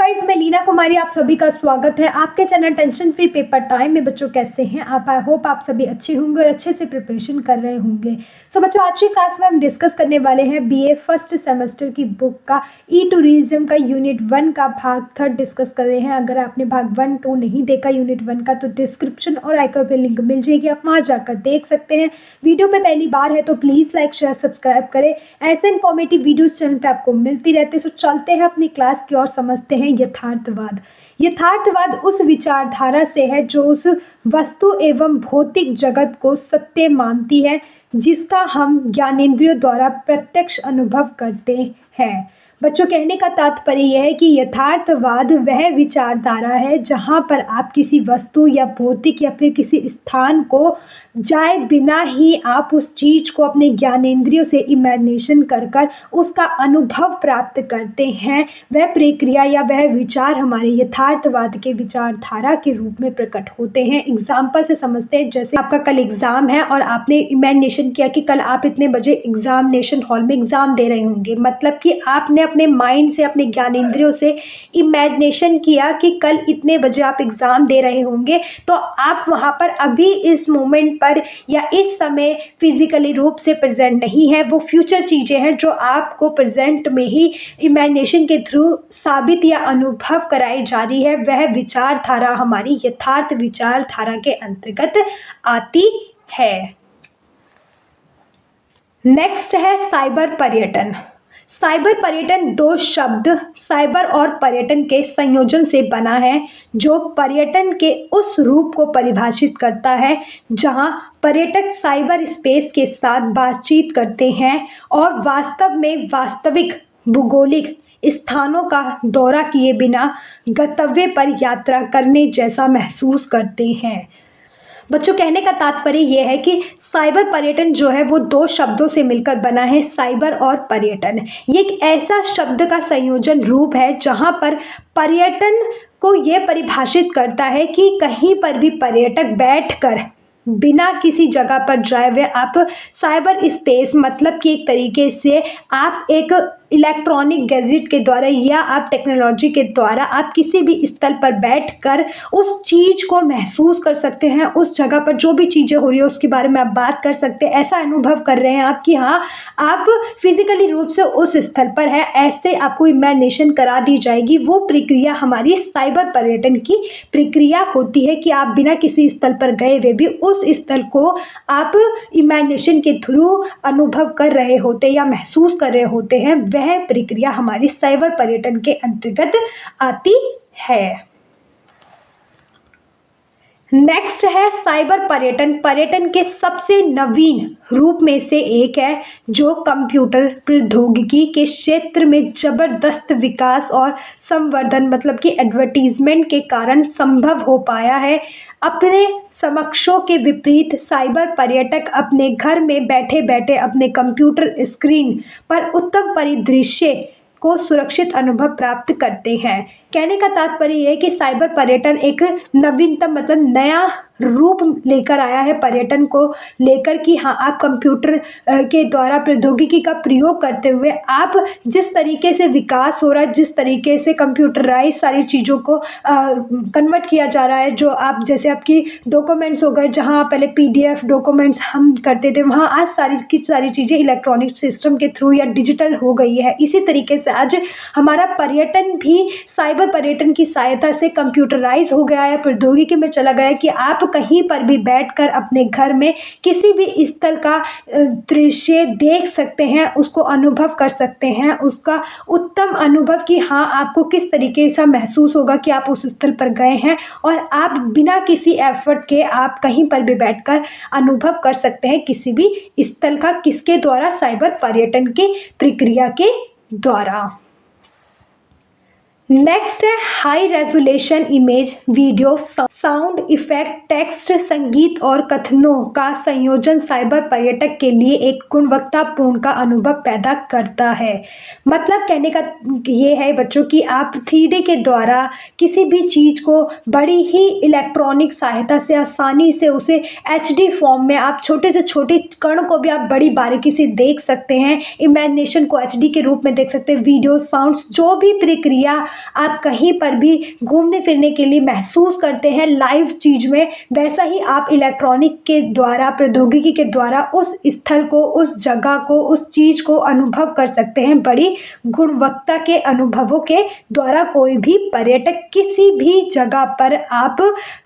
Guys, मैं लीना कुमारी, आप सभी का स्वागत है आपके channel tension free paper time में। बच्चों कैसे हैं आप? आई होप आप सभी अच्छे होंगे और अच्छे से प्रिपरेशन कर रहे होंगे। सो बच्चों, आज की क्लास में हम डिस्कस करने वाले हैं बीए फर्स्ट सेमेस्टर की बुक का ई टूरिज्म का यूनिट 1 का भाग 3 डिस्कस कर रहे हैं। अगर आपने भाग 1, 2 नहीं देखा यूनिट 1 का तो डिस्क्रिप्शन और आइकन पे लिंक मिल जाएगी, आप वहाँ जाकर देख सकते हैं। वीडियो पे पहली बार है तो प्लीज़ लाइक शेयर सब्सक्राइब करें। ऐसे इन्फॉर्मेटिव वीडियोस चैनल पे आपको मिलती रहती है। सो चलते हैं अपनी क्लास की और समझते हैं यथार्थवाद। यथार्थवाद उस विचारधारा से है जो उस वस्तु एवं भौतिक जगत को सत्य मानती है जिसका हम ज्ञानेंद्रियों द्वारा प्रत्यक्ष अनुभव करते हैं। बच्चों, कहने का तात्पर्य यह है कि यथार्थवाद वह विचारधारा है जहाँ पर आप किसी वस्तु या भौतिक या फिर किसी स्थान को जाए बिना ही आप उस चीज़ को अपने ज्ञानेंद्रियों से इमेजिनेशन कर कर उसका अनुभव प्राप्त करते हैं। वह प्रक्रिया या वह विचार हमारे यथार्थवाद के विचारधारा के रूप में प्रकट होते हैं। एग्जाम्पल से समझते हैं, जैसे आपका कल एग्ज़ाम है और आपने इमेजिनेशन किया कि कल आप इतने बजे एग्जामिनेशन हॉल में एग्ज़ाम दे रहे होंगे। मतलब कि आपने अपने माइंड से, अपने ज्ञानेंद्रियों से इमेजिनेशन किया कि कल इतने बजे आप एग्ज़ाम दे रहे होंगे। तो आप वहाँ पर अभी इस मोमेंट पर या इस समय फिजिकली रूप से प्रेजेंट नहीं है। वो फ्यूचर चीज़ें हैं जो आपको प्रेजेंट में ही इमेजिनेशन के थ्रू साबित या अनुभव कराई जा रही है। वह विचारधारा हमारी यथार्थ विचारधारा के अंतर्गत आती है। नेक्स्ट है साइबर पर्यटन। साइबर पर्यटन दो शब्द साइबर और पर्यटन के संयोजन से बना है जो पर्यटन के उस रूप को परिभाषित करता है जहां पर्यटक साइबर स्पेस के साथ बातचीत करते हैं और वास्तव में वास्तविक भूगोलिक स्थानों का दौरा किए बिना गंतव्य पर यात्रा करने जैसा महसूस करते हैं। बच्चों, कहने का तात्पर्य यह है कि साइबर पर्यटन जो है वो दो शब्दों से मिलकर बना है, साइबर और पर्यटन। ये एक ऐसा शब्द का संयोजन रूप है जहां पर पर्यटन को ये परिभाषित करता है कि कहीं पर भी पर्यटक बैठकर बिना किसी जगह पर जाए हुए आप साइबर स्पेस, मतलब कि एक तरीके से आप एक इलेक्ट्रॉनिक गैजेट के द्वारा या आप टेक्नोलॉजी के द्वारा आप किसी भी स्थल पर बैठकर उस चीज़ को महसूस कर सकते हैं। उस जगह पर जो भी चीज़ें हो रही है उसके बारे में आप बात कर सकते हैं। ऐसा अनुभव कर रहे हैं आप कि हाँ, आप फिजिकली रूप से उस स्थल पर है, ऐसे आपको इमेजिनेशन करा दी जाएगी। वो प्रक्रिया हमारी साइबर पर्यटन की प्रक्रिया होती है कि आप बिना किसी स्थल पर गए हुए भी उस स्थल को आप इमेजिनेशन के थ्रू अनुभव कर रहे होते या महसूस कर रहे होते हैं। वह प्रक्रिया हमारी साइबर पर्यटन के अंतर्गत आती है। नेक्स्ट है साइबर पर्यटन। पर्यटन के सबसे नवीन रूप में से एक है जो कंप्यूटर प्रौद्योगिकी के क्षेत्र में जबरदस्त विकास और संवर्धन, मतलब कि एडवर्टीजमेंट के कारण संभव हो पाया है। अपने समकक्षों के विपरीत साइबर पर्यटक अपने घर में बैठे बैठे अपने कंप्यूटर स्क्रीन पर उत्तम परिदृश्य को सुरक्षित अनुभव प्राप्त करते हैं। कहने का तात्पर्य यह है कि साइबर पर्यटन एक नवीनतम, मतलब नया रूप लेकर आया है पर्यटन को लेकर कि हाँ, आप कंप्यूटर के द्वारा प्रौद्योगिकी का प्रयोग करते हुए आप जिस तरीके से विकास हो रहा है, जिस तरीके से कंप्यूटराइज सारी चीज़ों को कन्वर्ट किया जा रहा है, जो आप जैसे आपकी डॉक्यूमेंट्स हो गए, जहाँ पहले PDF डॉक्यूमेंट्स हम करते थे, वहाँ आज सारी की सारी चीज़ें इलेक्ट्रॉनिक सिस्टम के थ्रू या डिजिटल हो गई है। इसी तरीके से आज हमारा पर्यटन भी साइबर पर्यटन की सहायता से कंप्यूटराइज हो गया है, प्रौद्योगिकी में चला गया है कि आप कहीं पर भी बैठकर अपने घर में किसी भी स्थल का दृश्य देख सकते हैं, उसको अनुभव कर सकते हैं, उसका उत्तम अनुभव कि हाँ, आपको किस तरीके से महसूस होगा कि आप उस स्थल पर गए हैं और आप बिना किसी एफर्ट के आप कहीं पर भी बैठकर अनुभव कर सकते हैं किसी भी स्थल का। किसके द्वारा? साइबर पर्यटन की प्रक्रिया के द्वारा। नेक्स्ट है high resolution image, video, sound effect, text, संगीत और कथनों का संयोजन साइबर पर्यटक के लिए एक गुणवत्तापूर्ण का अनुभव पैदा करता है। मतलब कहने का ये है बच्चों कि आप 3D के द्वारा किसी भी चीज़ को बड़ी ही इलेक्ट्रॉनिक सहायता से आसानी से उसे HD फॉर्म में, आप छोटे से छोटे कण को भी आप बड़ी बारीकी से देख सकते हैं, इमेजिनेशन को HD के रूप में देख सकते हैं, वीडियो, साउंड्स, जो भी प्रक्रिया आप कहीं पर भी घूमने फिरने के लिए महसूस करते हैं लाइव चीज़ में, वैसा ही आप इलेक्ट्रॉनिक के द्वारा, प्रौद्योगिकी के द्वारा उस स्थल को, उस जगह को, उस चीज़ को अनुभव कर सकते हैं बड़ी गुणवत्ता के अनुभवों के द्वारा। कोई भी पर्यटक किसी भी जगह पर आप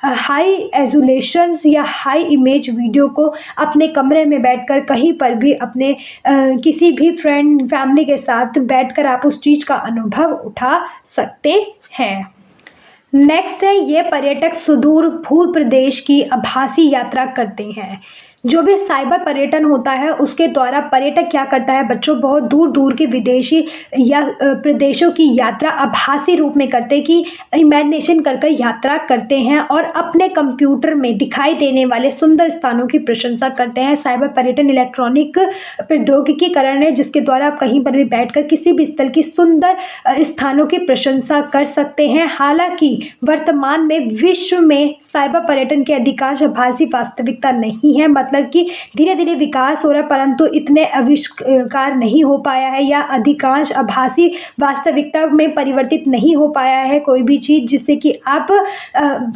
हाई एजुलेशंस या हाई इमेज वीडियो को अपने कमरे में बैठकर कहीं पर भी अपने किसी भी फ्रेंड फैमिली के साथ बैठकर आप उस चीज़ का अनुभव उठा सकते हैं। नेक्स्ट है, ये पर्यटक सुदूर भू प्रदेश की आभासी यात्रा करते हैं। जो भी साइबर पर्यटन होता है उसके द्वारा पर्यटक क्या करता है बच्चों, बहुत दूर दूर के विदेशी या प्रदेशों की यात्रा आभासी रूप में करते हैं कि इमेजिनेशन कर कर यात्रा करते हैं और अपने कंप्यूटर में दिखाई देने वाले सुंदर स्थानों की प्रशंसा करते हैं। साइबर पर्यटन इलेक्ट्रॉनिक प्रौद्योगिकीकरण है जिसके द्वारा आप कहीं पर भी बैठकर किसी भी स्थल की सुंदर स्थानों की प्रशंसा कर सकते हैं। हालांकि वर्तमान में विश्व में साइबर पर्यटन के अधिकांश आभासी वास्तविकता नहीं है, मतलब कि धीरे धीरे विकास हो रहा है परंतु इतने आविष्कार नहीं हो पाया है या अधिकांश आभासी वास्तविकता में परिवर्तित नहीं हो पाया है कोई भी चीज़, जिससे कि आप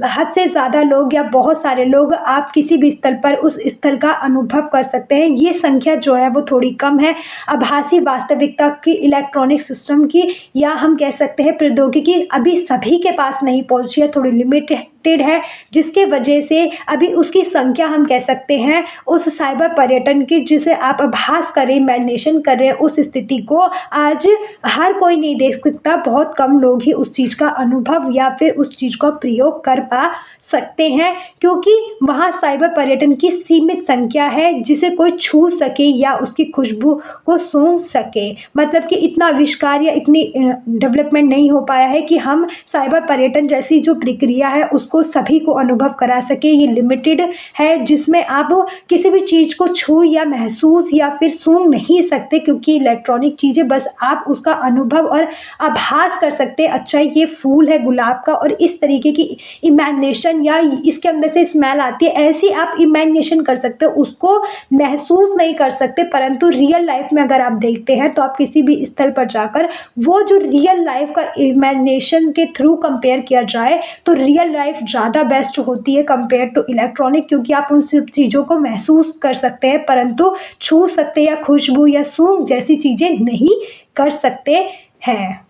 हद से ज़्यादा लोग या बहुत सारे लोग आप किसी भी स्थल पर उस स्थल का अनुभव कर सकते हैं। ये संख्या जो है वो थोड़ी कम है आभासी वास्तविकता की, इलेक्ट्रॉनिक सिस्टम की, या हम कह सकते हैं प्रौद्योगिकी अभी सभी के पास नहीं पहुंची है, थोड़ी लिमिटेड है, जिसके वजह से अभी उसकी संख्या हम कह सकते हैं उस साइबर पर्यटन की जिसे आप आभास करें, इमेजिनेशन कर रहे हैं, उस स्थिति को आज हर कोई नहीं देख सकता, बहुत कम लोग ही उस चीज़ का अनुभव या फिर उस चीज़ का प्रयोग कर पा सकते हैं, क्योंकि वहाँ साइबर पर्यटन की सीमित संख्या है जिसे कोई छू सके या उसकी खुशबू को सूंघ सके। मतलब कि इतना आविष्कार या इतनी डेवलपमेंट नहीं हो पाया है कि हम साइबर पर्यटन जैसी जो प्रक्रिया है उसको सभी को अनुभव करा सके। ये लिमिटेड है जिसमें आप किसी भी चीज़ को छू या महसूस या फिर सूंघ नहीं सकते, क्योंकि इलेक्ट्रॉनिक चीज़ें बस आप उसका अनुभव और आभास कर सकते हैं। अच्छा ये फूल है गुलाब का और इस तरीके की इमेजिनेशन या इसके अंदर से स्मेल आती है, ऐसी आप इमेजिनेशन कर सकते हो, उसको महसूस नहीं कर सकते। परंतु रियल लाइफ में अगर आप देखते हैं तो आप किसी भी स्थल पर जाकर वो जो रियल लाइफ का इमेजिनेशन के थ्रू कंपेयर किया जाए तो रियल लाइफ ज़्यादा बेस्ट होती है कंपेयर टू इलेक्ट्रॉनिक, क्योंकि आप उन सब चीज़ों को महसूस कर सकते हैं परंतु छू सकते या खुशबू या सूंघ जैसी चीज़ें नहीं कर सकते हैं।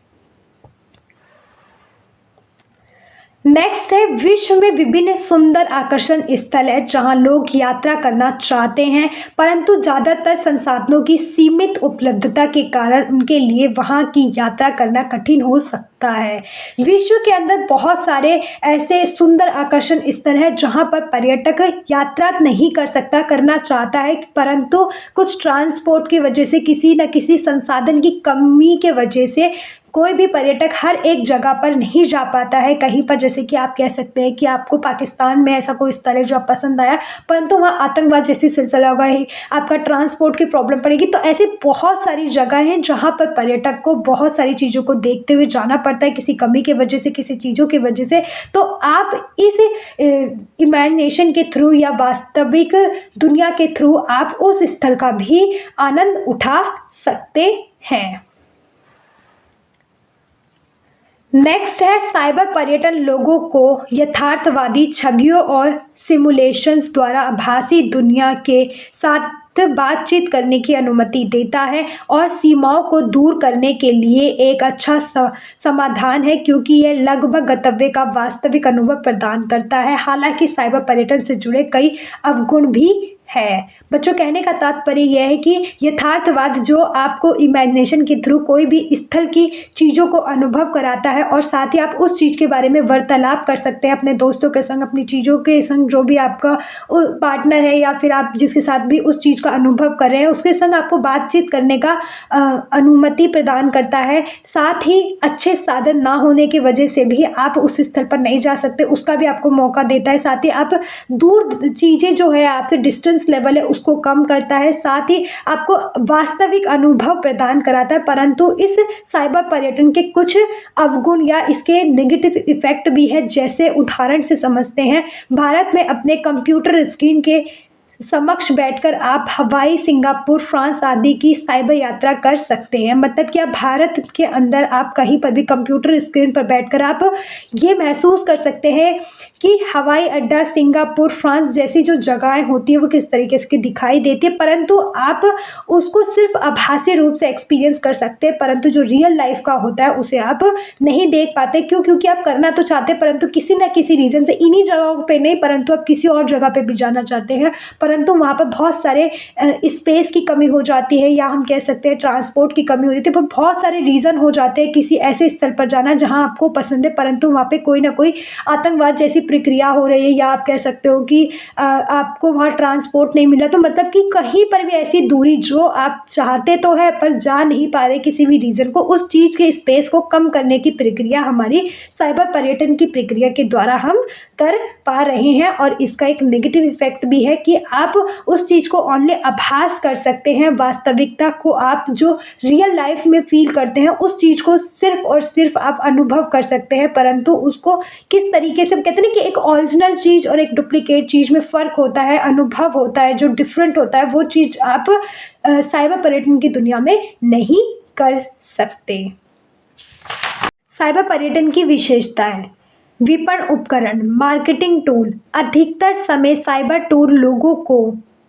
नेक्स्ट है, विश्व में विभिन्न सुंदर आकर्षण स्थल है जहां लोग यात्रा करना चाहते हैं परंतु ज़्यादातर संसाधनों की सीमित उपलब्धता के कारण उनके लिए वहां की यात्रा करना कठिन हो सकता है। विश्व के अंदर बहुत सारे ऐसे सुंदर आकर्षण स्थल है जहां पर पर्यटक यात्रा नहीं कर सकता, करना चाहता है परंतु कुछ ट्रांसपोर्ट की वजह से, किसी न किसी संसाधन की कमी के वजह से कोई भी पर्यटक हर एक जगह पर नहीं जा पाता है। कहीं पर जैसे कि आप कह सकते हैं कि आपको पाकिस्तान में ऐसा कोई स्थल है जो आप पसंद आया परंतु वहाँ आतंकवाद जैसी सिलसिला होगा ही, आपका ट्रांसपोर्ट की प्रॉब्लम पड़ेगी। तो ऐसी बहुत सारी जगह हैं जहाँ पर पर्यटक को बहुत सारी चीज़ों को देखते हुए जाना पड़ता है, किसी कमी की वजह से, किसी चीज़ों की वजह से। तो आप इस इमेजिनेशन के थ्रू या वास्तविक दुनिया के थ्रू आप उस स्थल का भी आनंद उठा सकते हैं। नेक्स्ट है, साइबर पर्यटन लोगों को यथार्थवादी छवियों और सिमुलेशंस द्वारा आभासी दुनिया के साथ बातचीत करने की अनुमति देता है और सीमाओं को दूर करने के लिए एक अच्छा समाधान है, क्योंकि यह लगभग गंतव्य का वास्तविक अनुभव प्रदान करता है। हालांकि साइबर पर्यटन से जुड़े कई अवगुण भी है। बच्चों, कहने का तात्पर्य यह है कि यथार्थवाद जो आपको इमेजिनेशन के थ्रू कोई भी स्थल की चीज़ों को अनुभव कराता है और साथ ही आप उस चीज़ के बारे में वार्तालाप कर सकते हैं अपने दोस्तों के संग, अपनी चीज़ों के संग, जो भी आपका पार्टनर है या फिर आप जिसके साथ भी उस चीज़ का अनुभव कर रहे हैं उसके संग आपको बातचीत करने का अनुमति प्रदान करता है। साथ ही अच्छे साधन ना होने की वजह से भी आप उस स्थल पर नहीं जा सकते, उसका भी आपको मौका देता है। साथ ही आप दूर चीज़ें जो है आपसे डिस्टेंस लेवल है उसको कम करता है, साथ ही आपको वास्तविक अनुभव प्रदान कराता है। परंतु इस साइबर पर्यटन के कुछ अवगुण या इसके नेगेटिव इफेक्ट भी है, जैसे उदाहरण से समझते हैं। भारत में अपने कंप्यूटर स्क्रीन के समक्ष बैठकर आप हवाई, सिंगापुर, फ्रांस आदि की साइबर यात्रा कर सकते हैं। मतलब कि आप भारत के अंदर आप कहीं पर भी कंप्यूटर स्क्रीन पर बैठकर आप ये महसूस कर सकते हैं कि हवाई अड्डा, सिंगापुर, फ्रांस जैसी जो जगहें होती हैं वो किस तरीके से दिखाई देती है, परंतु आप उसको सिर्फ आभासी रूप से एक्सपीरियंस कर सकते हैं, परंतु जो रियल लाइफ का होता है उसे आप नहीं देख पाते। क्यों? क्योंकि आप करना तो चाहते हैं, परंतु किसी ना किसी रीज़न से इन्हीं जगहों पे नहीं, परंतु आप किसी और जगह पे भी जाना चाहते हैं, परंतु वहाँ पर बहुत सारे स्पेस की कमी हो जाती है, या हम कह सकते हैं ट्रांसपोर्ट की कमी हो जाती है। बहुत सारे रीज़न हो जाते हैं किसी ऐसे स्थल पर जाना जहाँ आपको पसंद है, परंतु वहाँ पे कोई ना कोई आतंकवाद जैसी प्रक्रिया हो रही है, या आप कह सकते हो कि आपको वहाँ ट्रांसपोर्ट नहीं मिला। तो मतलब कि कहीं पर भी ऐसी दूरी जो आप चाहते तो है पर जा नहीं पा रहे किसी भी रीज़न को, उस चीज़ के स्पेस को कम करने की प्रक्रिया हमारी साइबर पर्यटन की प्रक्रिया के द्वारा हम कर पा रहे हैं। और इसका एक नेगेटिव इफेक्ट भी है कि आप उस चीज़ को ओनली आभास कर सकते हैं, वास्तविकता को आप जो रियल लाइफ में फील करते हैं उस चीज़ को सिर्फ और सिर्फ आप अनुभव कर सकते हैं, परंतु उसको किस तरीके से, कहते हैं ना कि एक ओरिजिनल चीज़ और एक डुप्लीकेट चीज़ में फ़र्क होता है, अनुभव होता है जो डिफरेंट होता है, वो चीज़ आप साइबर पर्यटन की दुनिया में नहीं कर सकते। साइबर पर्यटन की विशेषताएं: विपणन उपकरण, मार्केटिंग टूल। अधिकतर समय साइबर टूल लोगों को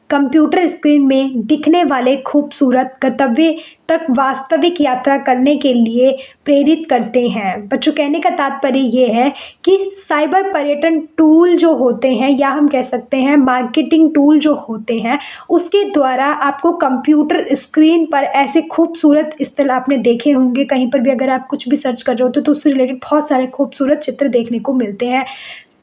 कंप्यूटर स्क्रीन में दिखने वाले खूबसूरत गंतव्य तक वास्तविक यात्रा करने के लिए प्रेरित करते हैं। बच्चों, कहने का तात्पर्य ये है कि साइबर पर्यटन टूल जो होते हैं, या हम कह सकते हैं मार्केटिंग टूल जो होते हैं, उसके द्वारा आपको कंप्यूटर स्क्रीन पर ऐसे खूबसूरत स्थल आपने देखे होंगे, कहीं पर भी अगर आप कुछ भी सर्च कर रहे हो तो उससे रिलेटेड बहुत सारे खूबसूरत चित्र देखने को मिलते हैं।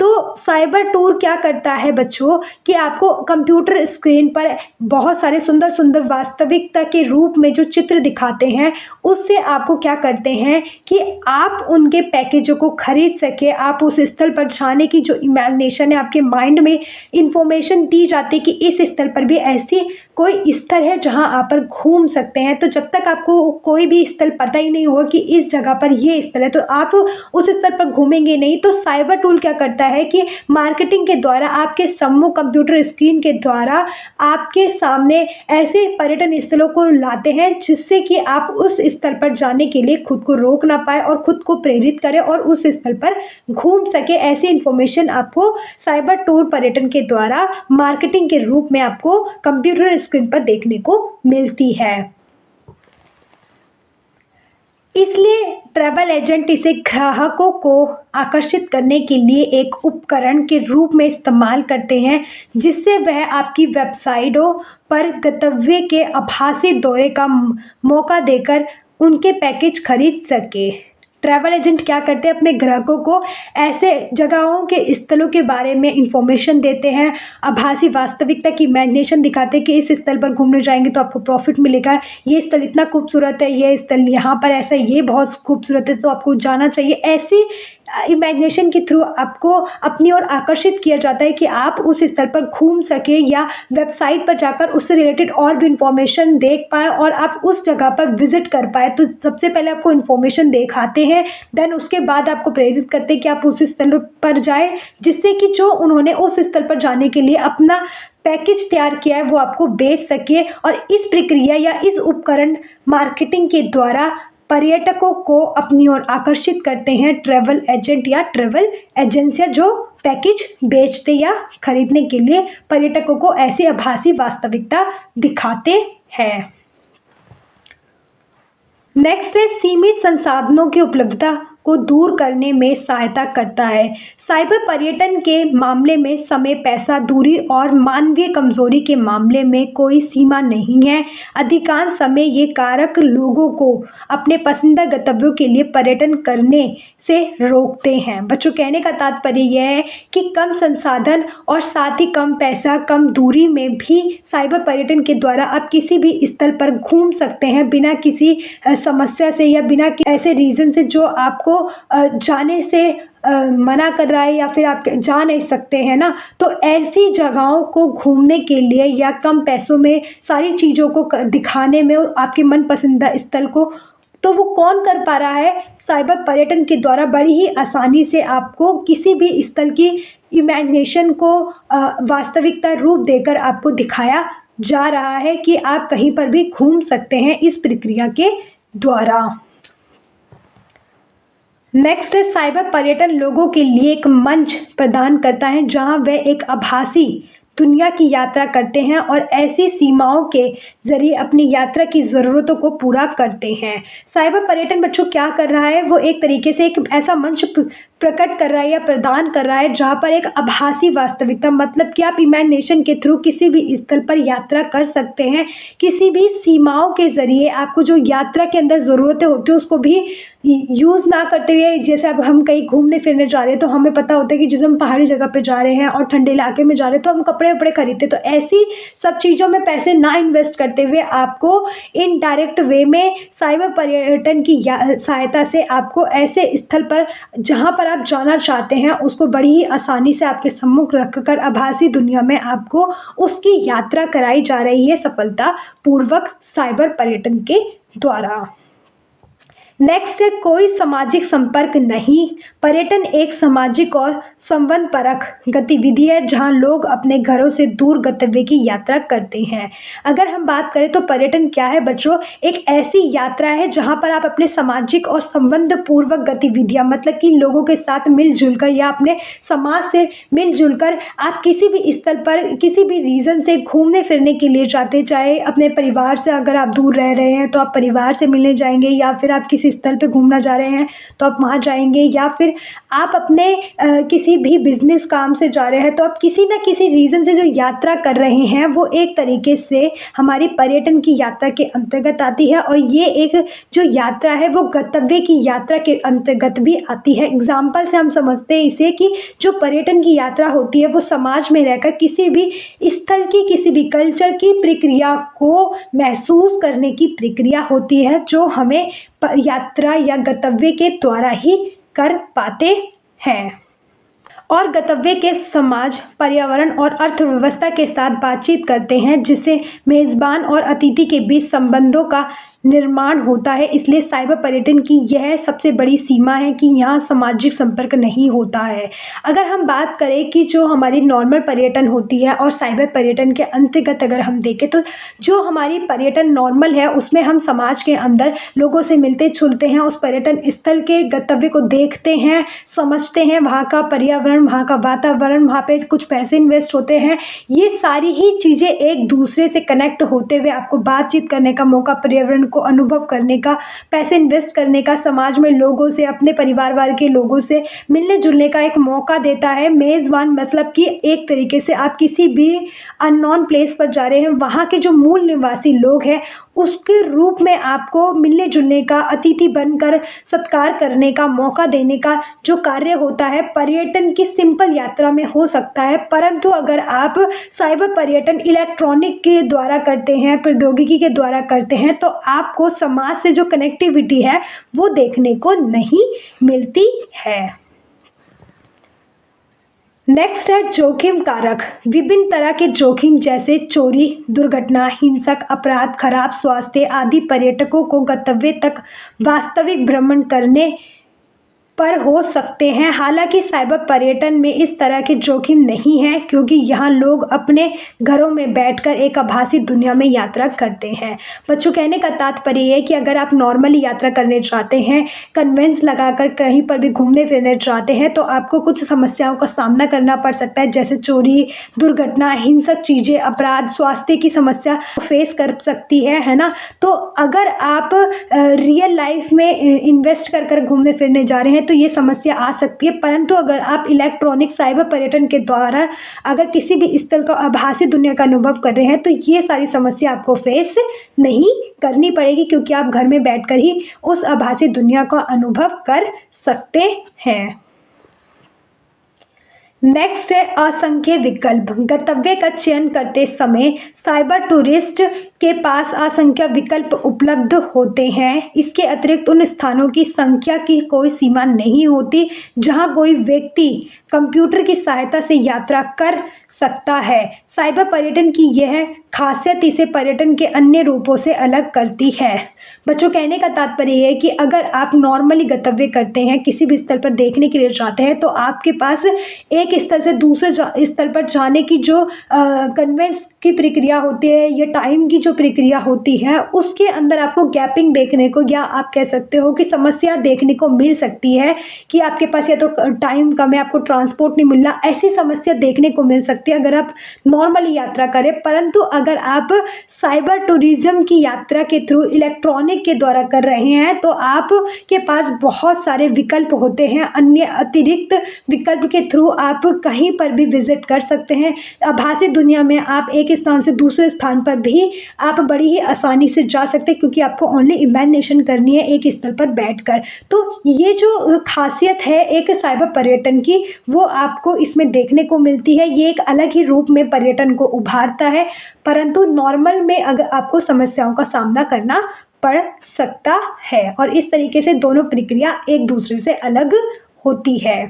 तो साइबर टूर क्या करता है बच्चों कि आपको कंप्यूटर स्क्रीन पर बहुत सारे सुंदर सुंदर वास्तविकता के रूप में जो चित्र दिखाते हैं, उससे आपको क्या करते हैं कि आप उनके पैकेजों को खरीद सके। आप उस स्थल पर जाने की जो इमेजिनेशन है, आपके माइंड में इंफॉर्मेशन दी जाती है कि इस स्थल पर भी ऐसी कोई स्थल है जहां आप पर घूम सकते हैं। तो जब तक आपको कोई भी स्थल पता ही नहीं होगा कि इस जगह पर ये स्थल है, तो आप उस स्थल पर घूमेंगे नहीं। तो साइबर टूल क्या करता है कि मार्केटिंग के द्वारा आपके सम्मुख कंप्यूटर स्क्रीन के द्वारा आपके सामने ऐसे पर्यटन स्थलों को लाते हैं जिससे कि आप उस स्थल पर जाने के लिए खुद को रोक ना पाए और खुद को प्रेरित करें और उस स्थल पर घूम सके। ऐसी इंफॉर्मेशन आपको साइबर टूर पर्यटन के द्वारा मार्केटिंग के रूप में आपको कंप्यूटर स्क्रीन पर देखने को मिलती है। इसलिए ट्रैवल एजेंट इसे ग्राहकों को आकर्षित करने के लिए एक उपकरण के रूप में इस्तेमाल करते हैं, जिससे वह आपकी वेबसाइटों पर गंतव्य के आभासी दौरे का मौका देकर उनके पैकेज खरीद सके। ट्रैवल एजेंट क्या करते हैं, अपने ग्राहकों को ऐसे जगहों के स्थलों के बारे में इंफॉर्मेशन देते हैं, आभासी वास्तविकता की इमेजिनेशन दिखाते हैं कि इस स्थल पर घूमने जाएंगे तो आपको प्रॉफिट मिलेगा, ये स्थल इतना खूबसूरत है, ये स्थल यहाँ पर ऐसा, ये बहुत खूबसूरत है तो आपको जाना चाहिए। ऐसी इमेजिनेशन के थ्रू आपको अपनी ओर आकर्षित किया जाता है कि आप उस स्थल पर घूम सके या वेबसाइट पर जाकर उससे रिलेटेड और भी इंफॉर्मेशन देख पाए और आप उस जगह पर विजिट कर पाए। तो सबसे पहले आपको इंफॉर्मेशन दिखाते हैं, देन उसके बाद आपको प्रेरित करते हैं कि आप उस स्थल पर जाएं, जिससे कि जो उन्होंने उस स्थल पर जाने के लिए अपना पैकेज तैयार किया है वो आपको बेच सके। और इस प्रक्रिया या इस उपकरण मार्केटिंग के द्वारा पर्यटकों को अपनी ओर आकर्षित करते हैं ट्रैवल एजेंट या ट्रैवल एजेंसियां, जो पैकेज बेचते या खरीदने के लिए पर्यटकों को ऐसी आभासी वास्तविकता दिखाते हैं। नेक्स्ट है सीमित संसाधनों की उपलब्धता को दूर करने में सहायता करता है। साइबर पर्यटन के मामले में समय, पैसा, दूरी और मानवीय कमजोरी के मामले में कोई सीमा नहीं है। अधिकांश समय ये कारक लोगों को अपने पसंदीदा गंतव्यों के लिए पर्यटन करने से रोकते हैं। बच्चों, कहने का तात्पर्य यह है कि कम संसाधन और साथ ही कम पैसा, कम दूरी में भी साइबर पर्यटन के द्वारा आप किसी भी स्थल पर घूम सकते हैं बिना किसी समस्या से या बिना ऐसे रीज़न से जो आपको जाने से मना कर रहा है या फिर आप जा नहीं सकते हैं ना। तो ऐसी जगहों को घूमने के लिए या कम पैसों में सारी चीज़ों को दिखाने में, आपके मन पसंदीदा स्थल को तो वो कौन कर पा रहा है? साइबर पर्यटन के द्वारा बड़ी ही आसानी से आपको किसी भी स्थल की इमेजिनेशन को वास्तविकता रूप देकर आपको दिखाया जा रहा है कि आप कहीं पर भी घूम सकते हैं इस प्रक्रिया के द्वारा। नेक्स्ट है, साइबर पर्यटन लोगों के लिए एक मंच प्रदान करता है जहां वे एक आभासी दुनिया की यात्रा करते हैं और ऐसी सीमाओं के जरिए अपनी यात्रा की ज़रूरतों को पूरा करते हैं। साइबर पर्यटन बच्चों क्या कर रहा है? वो एक तरीके से एक ऐसा मंच प्रकट कर रहा है या प्रदान कर रहा है जहाँ पर एक आभासी वास्तविकता, मतलब कि आप इमेजिनेशन के थ्रू किसी भी स्थल पर यात्रा कर सकते हैं। किसी भी सीमाओं के ज़रिए आपको जो यात्रा के अंदर ज़रूरतें होती है उसको भी यूज़ ना करते हुए, जैसे अब हम कहीं घूमने फिरने जा रहे हैं तो हमें पता होता है कि जैसे हम पहाड़ी जगह पे जा रहे हैं और ठंडे इलाके में जा रहे हैं तो हम कपड़े वपड़े खरीदते, तो ऐसी सब चीज़ों में पैसे ना इन्वेस्ट करते हुए आपको इनडायरेक्ट वे में साइबर पर्यटन की सहायता से आपको ऐसे स्थल पर जहाँ पर आप जाना चाहते हैं उसको बड़ी ही आसानी से आपके सम्मुख रखकर आभासी दुनिया में आपको उसकी यात्रा कराई जा रही है सफलतापूर्वक साइबर पर्यटन के द्वारा। नेक्स्ट है, कोई सामाजिक संपर्क नहीं। पर्यटन एक सामाजिक और संबंध परक गतिविधि है जहां लोग अपने घरों से दूर गंतव्य की यात्रा करते हैं। अगर हम बात करें तो पर्यटन क्या है बच्चों? एक ऐसी यात्रा है जहां पर आप अपने सामाजिक और संबंध पूर्वक गतिविधियां, मतलब कि लोगों के साथ मिलजुल कर या अपने समाज से मिलजुल कर आप किसी भी स्थल पर किसी भी रीज़न से घूमने फिरने के लिए जाते, चाहे अपने परिवार से अगर आप दूर रह रहे हैं तो आप परिवार से मिलने जाएंगे, या फिर आप किसी स्थल पे घूमना जा रहे हैं तो आप वहाँ जाएंगे, या फिर आप अपने किसी भी बिजनेस काम से जा रहे हैं तो आप किसी न किसी रीज़न से जो यात्रा कर रहे हैं वो एक तरीके से हमारी पर्यटन की यात्रा के अंतर्गत आती है। और ये एक जो यात्रा है वो गंतव्य की यात्रा के अंतर्गत भी आती है। एग्जाम्पल से हम समझते हैं इसे कि जो पर्यटन की यात्रा होती है वो समाज में रहकर किसी भी स्थल की, किसी भी कल्चर की प्रक्रिया को महसूस करने की प्रक्रिया होती है जो हमें यात्रा या गंतव्य के द्वारा ही कर पाते हैं। और गंतव्य के समाज, पर्यावरण और अर्थव्यवस्था के साथ बातचीत करते हैं जिससे मेज़बान और अतिथि के बीच संबंधों का निर्माण होता है। इसलिए साइबर पर्यटन की यह सबसे बड़ी सीमा है कि यहाँ सामाजिक संपर्क नहीं होता है। अगर हम बात करें कि जो हमारी नॉर्मल पर्यटन होती है और साइबर पर्यटन के अंतर्गत अगर हम देखें तो जो हमारी पर्यटन नॉर्मल है उसमें हम समाज के अंदर लोगों से मिलते जुलते हैं, उस पर्यटन स्थल के गंतव्य को देखते हैं, समझते हैं, वहाँ का पर्यावरण, वहाँ का वातावरण, वहाँ पे कुछ पैसे इन्वेस्ट होते हैं। ये सारी ही चीज़ें एक दूसरे से कनेक्ट होते हुए आपको बातचीत करने का मौका, पर्यावरण को अनुभव करने का, पैसे इन्वेस्ट करने का, समाज में लोगों से, अपने परिवार वाले के लोगों से मिलने जुलने का एक मौका देता है। मेज़बान मतलब कि एक तरीके से आप किसी भी अननोन प्लेस पर जा रहे हैं, वहाँ के जो मूल निवासी लोग हैं उसके रूप में आपको मिलने जुलने का, अतिथि बनकर सत्कार करने का मौका देने का जो कार्य होता है पर्यटन की सिंपल यात्रा में हो सकता है। परंतु अगर आप साइबर पर्यटन इलेक्ट्रॉनिक के द्वारा करते हैं, प्रौद्योगिकी के द्वारा करते हैं तो आपको समाज से जो कनेक्टिविटी है वो देखने को नहीं मिलती है। नेक्स्ट है जोखिम कारक। विभिन्न तरह के जोखिम जैसे चोरी, दुर्घटना, हिंसक अपराध, खराब स्वास्थ्य आदि पर्यटकों को गंतव्य तक वास्तविक भ्रमण करने पर हो सकते हैं। हालांकि साइबर पर्यटन में इस तरह के जोखिम नहीं है क्योंकि यहाँ लोग अपने घरों में बैठकर एक आभासी दुनिया में यात्रा करते हैं। बच्चों, कहने का तात्पर्य है कि अगर आप नॉर्मली यात्रा करने चाहते हैं, कन्वेंस लगाकर कहीं पर भी घूमने फिरने चाहते हैं तो आपको कुछ समस्याओं का सामना करना पड़ सकता है, जैसे चोरी, दुर्घटना, हिंसक चीज़ें, अपराध, स्वास्थ्य की समस्या फेस कर सकती है ना। तो अगर आप रियल लाइफ में इन्वेस्ट कर घूमने फिरने जा रहे हैं तो ये समस्या आ सकती है। परंतु अगर आप इलेक्ट्रॉनिक साइबर पर्यटन के द्वारा अगर किसी भी स्थल का आभासी दुनिया का अनुभव कर रहे हैं तो ये सारी समस्या आपको फेस नहीं करनी पड़ेगी क्योंकि आप घर में बैठकर ही उस आभासी दुनिया का अनुभव कर सकते हैं। नेक्स्ट है असंख्य विकल्प। गंतव्य का चयन करते समय साइबर टूरिस्ट के पास असंख्य विकल्प उपलब्ध होते हैं। इसके अतिरिक्त उन स्थानों की संख्या की कोई सीमा नहीं होती जहां कोई व्यक्ति कंप्यूटर की सहायता से यात्रा कर सकता है। साइबर पर्यटन की यह खासियत इसे पर्यटन के अन्य रूपों से अलग करती है। बच्चों, कहने का तात्पर्य है कि अगर आप नॉर्मली गंतव्य करते हैं, किसी भी स्थल पर देखने के लिए जाते हैं, तो आपके पास एक स्थल से दूसरे स्थल पर जाने की जो कन्वेंस की प्रक्रिया होती है या टाइम की जो प्रक्रिया होती है, उसके अंदर आपको गैपिंग देखने को, या आप कह सकते हो कि समस्या देखने को मिल सकती है कि आपके पास या तो टाइम कम है, आपको ट्रांसपोर्ट नहीं मिल रहा, ऐसी समस्या देखने को मिल सकती है अगर आप नॉर्मली यात्रा करें। परंतु अगर आप साइबर टूरिज्म की यात्रा के थ्रू इलेक्ट्रॉनिक के द्वारा कर रहे हैं तो आपके पास बहुत सारे विकल्प होते हैं। अन्य अतिरिक्त विकल्प के थ्रू आप कहीं पर भी विजिट कर सकते हैं। आभासी दुनिया में आप एक स्थान से दूसरे स्थान पर भी आप बड़ी ही आसानी से जा सकते हैं, क्योंकि आपको ओनली इमेजिनेशन करनी है एक स्थल पर बैठकर। तो ये जो खासियत है एक साइबर पर्यटन की, वो आपको इसमें देखने को मिलती है। ये एक अलग ही रूप में पर्यटन को उभारता है, परंतु नॉर्मल में अगर आपको समस्याओं का सामना करना पड़ सकता है, और इस तरीके से दोनों प्रक्रिया एक दूसरे से अलग होती है।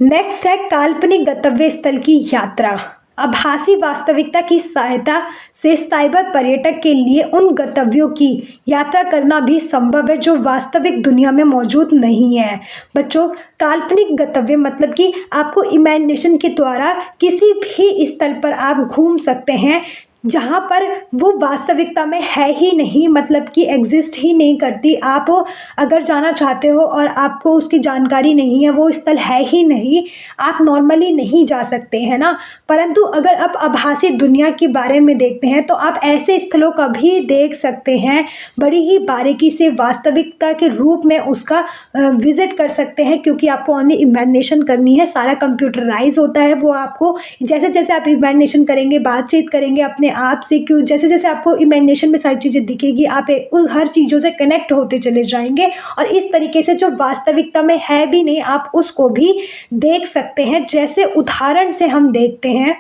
नेक्स्ट है काल्पनिक गंतव्य स्थल की यात्रा। आभासी वास्तविकता की सहायता से साइबर पर्यटक के लिए उन गंतव्यों की यात्रा करना भी संभव है जो वास्तविक दुनिया में मौजूद नहीं है। बच्चों, काल्पनिक गंतव्य मतलब कि आपको इमेजिनेशन के द्वारा किसी भी स्थल पर आप घूम सकते हैं जहाँ पर वो वास्तविकता में है ही नहीं, मतलब कि एग्जिस्ट ही नहीं करती। आप अगर जाना चाहते हो और आपको उसकी जानकारी नहीं है, वो स्थल है ही नहीं, आप नॉर्मली नहीं जा सकते हैं ना। परंतु अगर आप आभासी दुनिया के बारे में देखते हैं तो आप ऐसे स्थलों का भी देख सकते हैं, बड़ी ही बारीकी से वास्तविकता के रूप में उसका विजिट कर सकते हैं, क्योंकि आपको ओनली इमेजिनेशन करनी है। सारा कंप्यूटराइज होता है, वो आपको जैसे जैसे आप इमेजिनेशन करेंगे, बातचीत करेंगे अपने आप से, क्यों जैसे जैसे आपको इमेजिनेशन में सारी चीज़ें दिखेगी, आप उन हर चीज़ों से कनेक्ट होते चले जाएंगे, और इस तरीके से जो वास्तविकता में है भी नहीं, आप उसको भी देख सकते हैं। जैसे उदाहरण से हम देखते हैं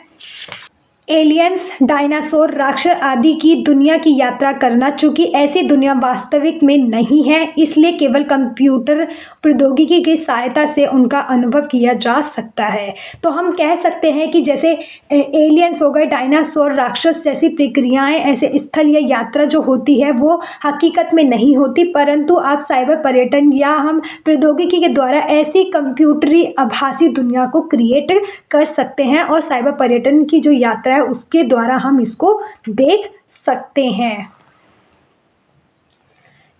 एलियंस, डायनासोर, राक्षस आदि की दुनिया की यात्रा करना। चूंकि ऐसी दुनिया वास्तविक में नहीं है, इसलिए केवल कंप्यूटर प्रौद्योगिकी की सहायता से उनका अनुभव किया जा सकता है। तो हम कह सकते हैं कि जैसे एलियंस हो गए, डायनासोर, राक्षस जैसी प्रक्रियाएं, ऐसे स्थल या यात्रा जो होती है वो हकीकत में नहीं होती, परंतु आप साइबर पर्यटन या हम प्रौद्योगिकी के द्वारा ऐसी कंप्यूटरी आभासी दुनिया को क्रिएट कर सकते हैं, और साइबर पर्यटन की जो यात्रा उसके द्वारा हम इसको देख सकते हैं।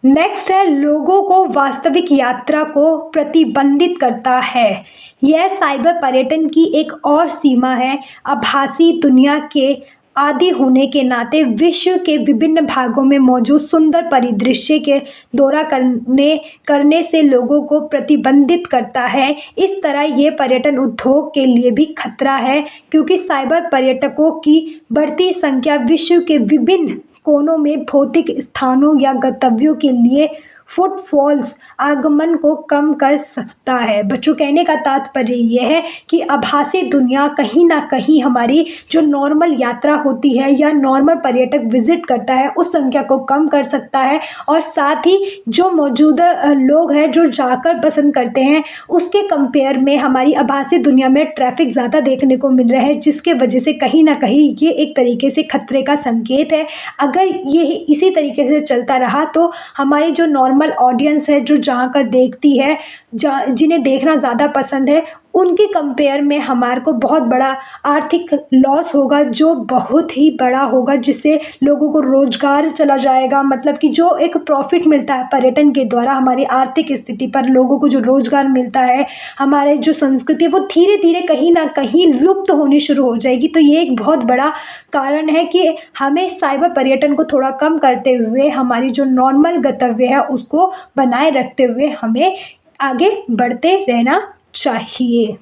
नेक्स्ट है लोगों को वास्तविक यात्रा को प्रतिबंधित करता है। यह साइबर पर्यटन की एक और सीमा है। आभासी दुनिया के आदि होने के नाते विश्व के विभिन्न भागों में मौजूद सुंदर परिदृश्य के दौरा करने से लोगों को प्रतिबंधित करता है। इस तरह ये पर्यटन उद्योग के लिए भी खतरा है, क्योंकि साइबर पर्यटकों की बढ़ती संख्या विश्व के विभिन्न कोनों में भौतिक स्थानों या गंतव्यों के लिए फुटफॉल्स आगमन को कम कर सकता है। बच्चों, कहने का तात्पर्य यह है कि आभासी दुनिया कहीं ना कहीं हमारी जो नॉर्मल यात्रा होती है या नॉर्मल पर्यटक विजिट करता है उस संख्या को कम कर सकता है, और साथ ही जो मौजूदा लोग हैं जो जाकर पसंद करते हैं उसके कंपेयर में हमारी आभासी दुनिया में ट्रैफिक ज़्यादा देखने को मिल रहा है, जिसके वजह से कहीं ना कहीं ये एक तरीके से खतरे का संकेत है। अगर ये इसी तरीके से चलता रहा तो हमारी जो नॉर्मल ऑडियंस है जो जहाँ कर देखती है, जिन्हें देखना ज़्यादा पसंद है, उनके कंपेयर में हमारे को बहुत बड़ा आर्थिक लॉस होगा, जो बहुत ही बड़ा होगा, जिससे लोगों को रोजगार चला जाएगा। मतलब कि जो एक प्रॉफिट मिलता है पर्यटन के द्वारा हमारी आर्थिक स्थिति पर, लोगों को जो रोजगार मिलता है, हमारे जो संस्कृति है वो धीरे धीरे कहीं ना कहीं लुप्त होनी शुरू हो जाएगी। तो ये एक बहुत बड़ा कारण है कि हमें साइबर पर्यटन को थोड़ा कम करते हुए हमारी जो नॉर्मल गंतव्य है उसको बनाए रखते हुए हमें आगे बढ़ते रहना चाहिए।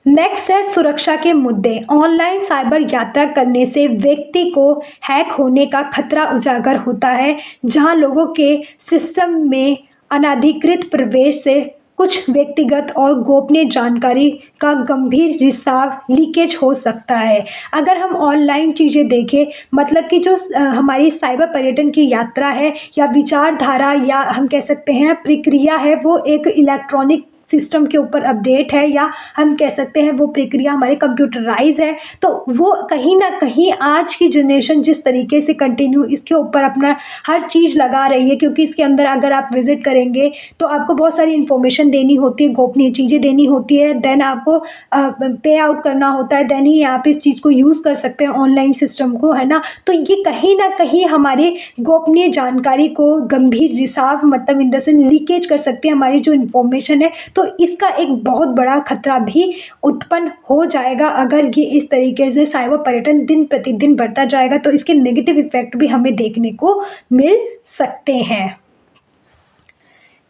नेक्स्ट है सुरक्षा के मुद्दे। ऑनलाइन साइबर यात्रा करने से व्यक्ति को हैक होने का खतरा उजागर होता है, जहां लोगों के सिस्टम में अनाधिकृत प्रवेश से कुछ व्यक्तिगत और गोपनीय जानकारी का गंभीर रिसाव लीकेज हो सकता है। अगर हम ऑनलाइन चीज़ें देखें, मतलब कि जो हमारी साइबर पर्यटन की यात्रा है या विचारधारा या हम कह सकते हैं प्रक्रिया है, वो एक इलेक्ट्रॉनिक सिस्टम के ऊपर अपडेट है, या हम कह सकते हैं वो प्रक्रिया हमारे कंप्यूटराइज है। तो वो कहीं ना कहीं आज की जनरेशन जिस तरीके से कंटिन्यू इसके ऊपर अपना हर चीज़ लगा रही है, क्योंकि इसके अंदर अगर आप विजिट करेंगे तो आपको बहुत सारी इन्फॉर्मेशन देनी होती है, गोपनीय चीज़ें देनी होती है, देन आपको पे आउट करना होता है, देन ही आप इस चीज़ को यूज़ कर सकते हैं ऑनलाइन सिस्टम को, है ना। तो ये कहीं ना कहीं हमारे गोपनीय जानकारी को गंभीर रिसाव, मतलब इन द सेंस लीकेज कर सकती है हमारी जो इन्फॉर्मेशन है। तो इसका एक बहुत बड़ा खतरा भी उत्पन्न हो जाएगा अगर ये इस तरीके से साइबर पर्यटन दिन प्रतिदिन बढ़ता जाएगा, तो इसके नेगेटिव इफेक्ट भी हमें देखने को मिल सकते हैं।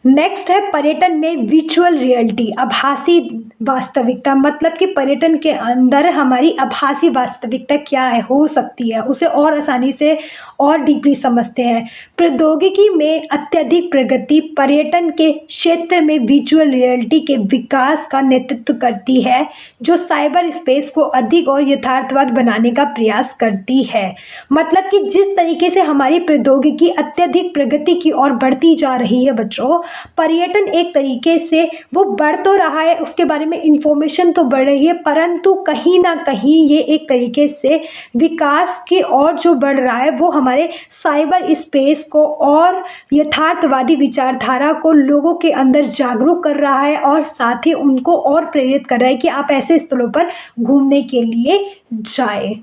नेक्स्ट है पर्यटन में वर्चुअल रियलिटी, आभासी वास्तविकता, मतलब कि पर्यटन के अंदर हमारी आभासी वास्तविकता क्या है, हो सकती है, उसे और आसानी से और डीपली समझते हैं। प्रौद्योगिकी में अत्यधिक प्रगति पर्यटन के क्षेत्र में वर्चुअल रियलिटी के विकास का नेतृत्व करती है, जो साइबर स्पेस को अधिक और यथार्थवाद बनाने का प्रयास करती है। मतलब कि जिस तरीके से हमारी प्रौद्योगिकी अत्यधिक प्रगति की ओर बढ़ती जा रही है बच्चों, पर्यटन एक तरीके से वो बढ़ तो रहा है, उसके बारे में इंफॉर्मेशन तो बढ़ रही है, परंतु कहीं ना कहीं ये एक तरीके से विकास की ओर जो बढ़ रहा है वो हमारे साइबर स्पेस को और यथार्थवादी विचारधारा को लोगों के अंदर जागरूक कर रहा है, और साथ ही उनको और प्रेरित कर रहा है कि आप ऐसे स्थलों पर घूमने के लिए जाए।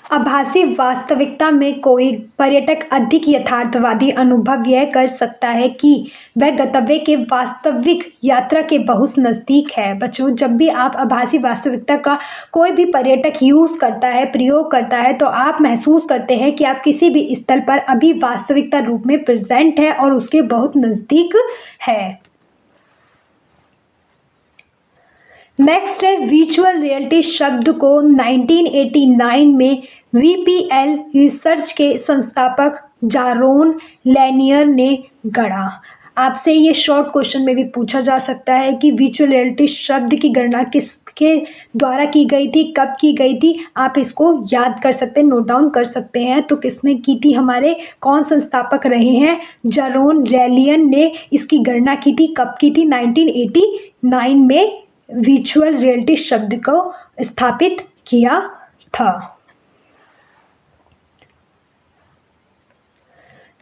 आभासी वास्तविकता में कोई पर्यटक अधिक यथार्थवादी अनुभव यह कर सकता है कि वह गंतव्य के वास्तविक यात्रा के बहुत नज़दीक है। बच्चों, जब भी आप आभासी वास्तविकता का कोई भी पर्यटक यूज़ करता है, प्रयोग करता है, तो आप महसूस करते हैं कि आप किसी भी स्थल पर अभी वास्तविकता रूप में प्रेजेंट है और उसके बहुत नज़दीक है। नेक्स्ट है वर्चुअल रियलिटी शब्द को 1989 में वीपीएल रिसर्च के संस्थापक जारोन लैनियर ने गढ़ा। आपसे ये शॉर्ट क्वेश्चन में भी पूछा जा सकता है कि वर्चुअल रियलिटी शब्द की गणना किसके द्वारा की गई थी, कब की गई थी। आप इसको याद कर सकते हैं, नोट डाउन कर सकते हैं। तो किसने की थी, हमारे कौन संस्थापक रहे हैं, जारोन लैनियर ने इसकी गणना की थी। कब की थी, 1989 में वर्चुअल रियलिटी शब्द को स्थापित किया था।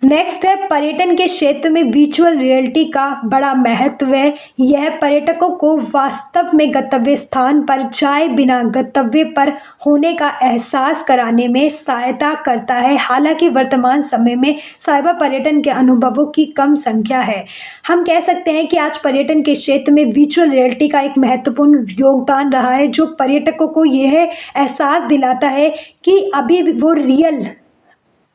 नेक्स्ट है पर्यटन के क्षेत्र में वर्चुअल रियलिटी का बड़ा महत्व है। यह पर्यटकों को वास्तव में गंतव्य स्थान पर जाए बिना गंतव्य पर होने का एहसास कराने में सहायता करता है। हालांकि वर्तमान समय में साइबर पर्यटन के अनुभवों की कम संख्या है। हम कह सकते हैं कि आज पर्यटन के क्षेत्र में वर्चुअल रियलिटी का एक महत्वपूर्ण योगदान रहा है, जो पर्यटकों को यह एहसास दिलाता है कि अभी वो रियल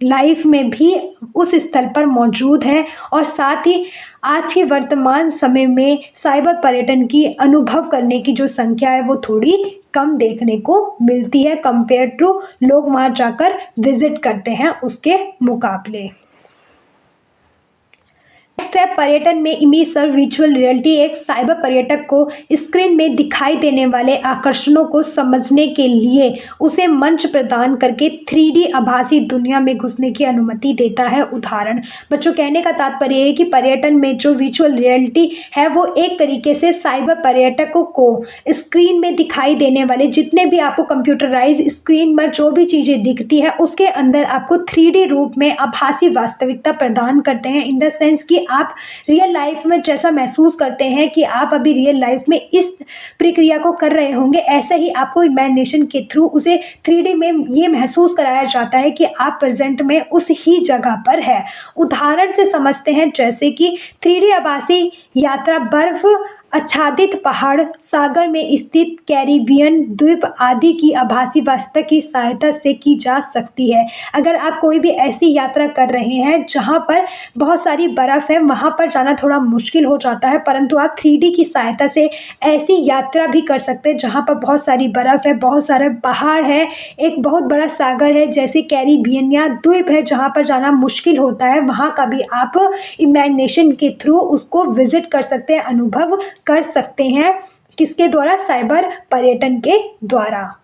लाइफ में भी उस स्थल पर मौजूद है, और साथ ही आज के वर्तमान समय में साइबर पर्यटन की अनुभव करने की जो संख्या है वो थोड़ी कम देखने को मिलती है, कंपेयर टू लोग वहाँ जाकर विजिट करते हैं उसके मुकाबले। नेक्स्ट है पर्यटन में इमर्सिव वर्चुअल रियलिटी एक साइबर पर्यटक को स्क्रीन में दिखाई देने वाले आकर्षणों को समझने के लिए उसे मंच प्रदान करके 3D आभासी दुनिया में घुसने की अनुमति देता है। उदाहरण, बच्चों, कहने का तात्पर्य है कि पर्यटन में जो वर्चुअल रियलिटी है वो एक तरीके से साइबर पर्यटकों को स्क्रीन में दिखाई देने वाले जितने भी आपको कंप्यूटराइज स्क्रीन पर जो भी चीज़ें दिखती है उसके अंदर आपको 3D रूप में आभासी वास्तविकता प्रदान करते हैं, इन द सेंस कि आप रियल लाइफ में जैसा महसूस करते हैं कि आप अभी रियल लाइफ में इस प्रक्रिया को कर रहे होंगे, ऐसे ही आपको इमेजिनेशन के थ्रू उसे 3D में ये महसूस कराया जाता है कि आप प्रेजेंट में उस ही जगह पर है। उदाहरण से समझते हैं, जैसे कि 3D आभासी यात्रा बर्फ आच्छादित पहाड़, सागर में स्थित कैरिबियन द्वीप आदि की आभासी वास्तविकता की सहायता से की जा सकती है। अगर आप कोई भी ऐसी यात्रा कर रहे हैं जहां पर बहुत सारी बर्फ़ है, वहां वहाँ पर जाना थोड़ा मुश्किल हो जाता है, परंतु आप 3D की सहायता से ऐसी यात्रा भी कर सकते हैं जहाँ पर बहुत सारी बर्फ़ है, बहुत सारे पहाड़ है, एक बहुत बड़ा सागर है जैसे कैरिबियन या द्वीप है जहाँ पर जाना मुश्किल होता है, वहाँ का भी आप इमेजिनेशन के थ्रू उसको विज़िट कर सकते हैं, अनुभव कर सकते हैं। किसके द्वारा? साइबर पर्यटन के द्वारा।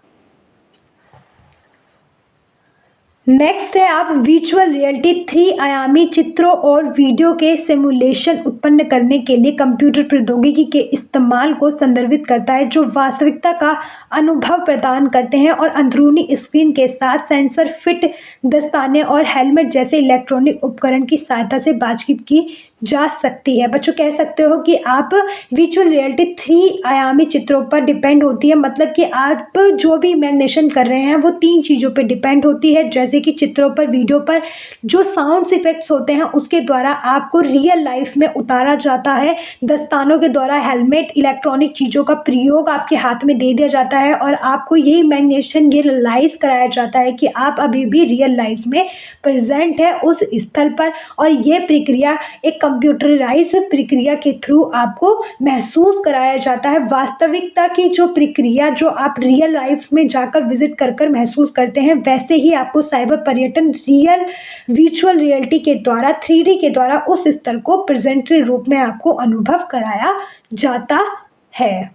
नेक्स्ट है आप वर्चुअल रियलिटी 3 आयामी चित्रों और वीडियो के सिमुलेशन उत्पन्न करने के लिए कंप्यूटर प्रौद्योगिकी के इस्तेमाल को संदर्भित करता है जो वास्तविकता का अनुभव प्रदान करते हैं और अंदरूनी स्क्रीन के साथ सेंसर फिट दस्ताने और हेलमेट जैसे इलेक्ट्रॉनिक उपकरण की सहायता से बातचीत की जा सकती है। बच्चों कह सकते हो कि आप वर्चुअल रियलिटी 3 आयामी चित्रों पर डिपेंड होती है, मतलब कि आप जो भी इमेजिनेशन कर रहे हैं वो 3 चीज़ों पे डिपेंड होती है, जैसे कि चित्रों पर, वीडियो पर जो साउंड्स इफेक्ट्स होते हैं उसके द्वारा आपको रियल लाइफ में उतारा जाता है, दस्तानों के द्वारा हेलमेट, इलेक्ट्रॉनिक चीज़ों का प्रयोग आपके हाथ में दे दिया जाता है और आपको ये इमेजिनेशन ये रियलाइज़ कराया जाता है कि आप अभी भी रियल लाइफ में प्रेजेंट है उस स्थल पर, और ये प्रक्रिया एक कंप्यूटराइज प्रक्रिया के थ्रू आपको महसूस कराया जाता है। वास्तविकता की जो प्रक्रिया जो आप रियल लाइफ में जाकर विजिट कर कर महसूस करते हैं, वैसे ही आपको साइबर पर्यटन रियल वर्चुअल रियलिटी के द्वारा 3D के द्वारा उस स्तर को प्रेजेंटरी रूप में आपको अनुभव कराया जाता है।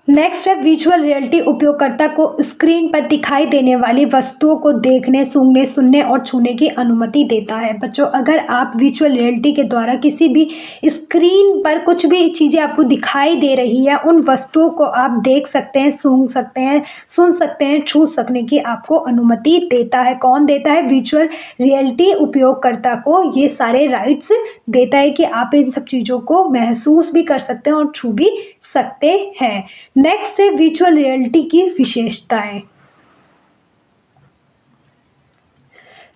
नेक्स्ट है वर्चुअल रियलिटी उपयोगकर्ता को स्क्रीन पर दिखाई देने वाली वस्तुओं को देखने, सूंघने, सुनने और छूने की अनुमति देता है। बच्चों अगर आप वर्चुअल रियलिटी के द्वारा किसी भी स्क्रीन पर कुछ भी चीज़ें आपको दिखाई दे रही है, उन वस्तुओं को आप देख सकते हैं, सूंघ सकते हैं, सुन सकते हैं, छू सकने की आपको अनुमति देता है। कौन देता है? वर्चुअल रियलिटी उपयोगकर्ता को ये सारे राइट्स देता है कि आप इन सब चीज़ों को महसूस भी कर सकते हैं और छू भी सकते हैं। नेक्स्ट है वर्चुअल रियलिटी की विशेषताएं।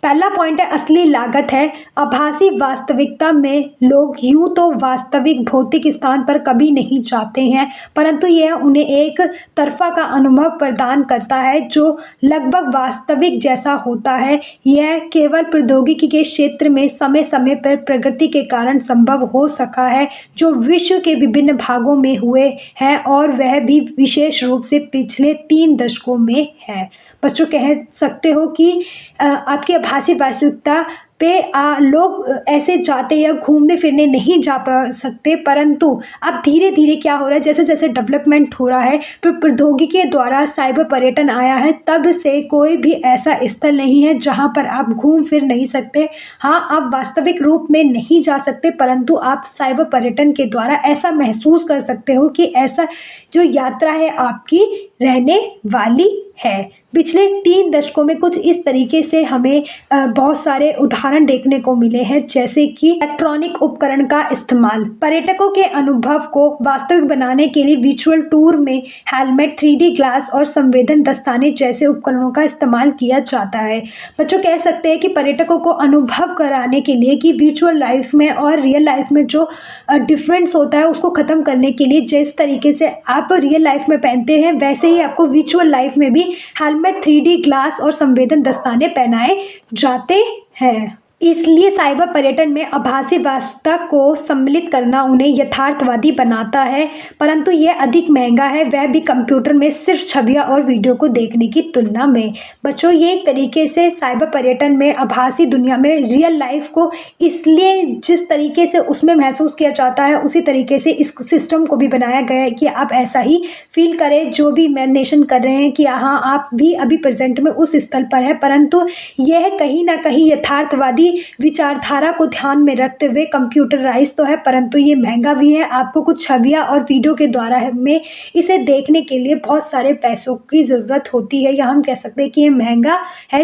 पहला पॉइंट है असली लागत है। आभासी वास्तविकता में लोग यूं तो वास्तविक भौतिक स्थान पर कभी नहीं जाते हैं, परंतु यह उन्हें एक तरफा का अनुभव प्रदान करता है जो लगभग वास्तविक जैसा होता है। यह केवल प्रौद्योगिकी के क्षेत्र में समय समय पर प्रगति के कारण संभव हो सका है जो विश्व के विभिन्न भागों में हुए हैं, और वह भी विशेष रूप से पिछले 3 दशकों में है। बच्चों कह सकते हो कि आपकी आभासी वास्तविकता पे लोग ऐसे जाते या घूमने फिरने नहीं जा पा सकते, परंतु अब धीरे धीरे क्या हो रहा है, जैसे जैसे डेवलपमेंट हो रहा है, फिर प्रौद्योगिकी के द्वारा साइबर पर्यटन आया है, तब से कोई भी ऐसा स्थल नहीं है जहां पर आप घूम फिर नहीं सकते। हाँ, आप वास्तविक रूप में नहीं जा सकते, परंतु आप साइबर पर्यटन के द्वारा ऐसा महसूस कर सकते हो कि ऐसा जो यात्रा है आपकी रहने वाली है। पिछले 3 दशकों में कुछ इस तरीके से हमें बहुत सारे उदाहरण देखने को मिले हैं, जैसे कि इलेक्ट्रॉनिक उपकरण का इस्तेमाल। पर्यटकों के अनुभव को वास्तविक बनाने के लिए वर्चुअल टूर में हेलमेट, 3D ग्लास और संवेदन दस्ताने जैसे उपकरणों का इस्तेमाल किया जाता है। बच्चों कह सकते हैं कि पर्यटकों को अनुभव कराने के लिए कि वर्चुअल लाइफ में और रियल लाइफ में जो डिफरेंस होता है उसको ख़त्म करने के लिए जिस तरीके से आप रियल लाइफ में पहनते हैं, वैसे ही आपको वर्चुअल लाइफ में भी हेलमेट, 3D ग्लास और संवेदन दस्ताने पहनाए जाते हैं। इसलिए साइबर पर्यटन में आभासी वास्तविकता को सम्मिलित करना उन्हें यथार्थवादी बनाता है, परंतु यह अधिक महंगा है, वह भी कंप्यूटर में सिर्फ छवियां और वीडियो को देखने की तुलना में। बच्चों ये एक तरीके से साइबर पर्यटन में आभासी दुनिया में रियल लाइफ को इसलिए जिस तरीके से उसमें महसूस किया जाता है उसी तरीके से इस सिस्टम को भी बनाया गया है कि आप ऐसा ही फील करें, जो भी इमेजिनेशन कर रहे हैं कि हाँ आप भी अभी प्रेजेंट में उस स्थल पर है, परंतु यह कहीं ना कहीं यथार्थवादी विचारधारा को ध्यान में रखते हुए कंप्यूटराइज तो है, परंतु ये महंगा भी है। आपको कुछ छवियां और वीडियो के द्वारा में इसे देखने के लिए बहुत सारे पैसों की ज़रूरत होती है, या हम कह सकते हैं कि ये महंगा है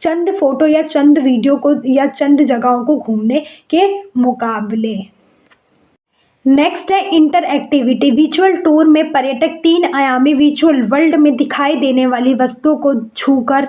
चंद फोटो या चंद वीडियो को या चंद जगहों को घूमने के मुकाबले। नेक्स्ट है इंटरएक्टिविटी। वर्चुअल टूर में पर्यटक 3 आयामी वर्चुअल वर्ल्ड में दिखाई देने वाली वस्तुओं को छूकर,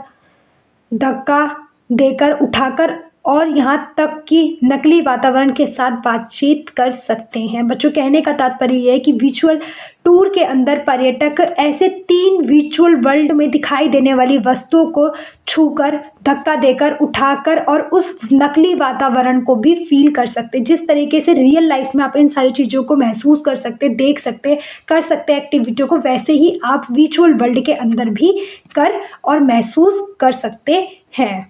धक्का देकर, उठाकर और यहाँ तक कि नकली वातावरण के साथ बातचीत कर सकते हैं। बच्चों, कहने का तात्पर्य यह है कि विजुअल टूर के अंदर पर्यटक ऐसे 3 विजुअल वर्ल्ड में दिखाई देने वाली वस्तुओं को छूकर, धक्का देकर, उठाकर और उस नकली वातावरण को भी फील कर सकते हैं। जिस तरीके से रियल लाइफ में आप इन सारी चीज़ों को महसूस कर सकते, देख सकते, कर सकते एक्टिविटियों को, वैसे ही आप विजुअल वर्ल्ड के अंदर भी कर और महसूस कर सकते हैं।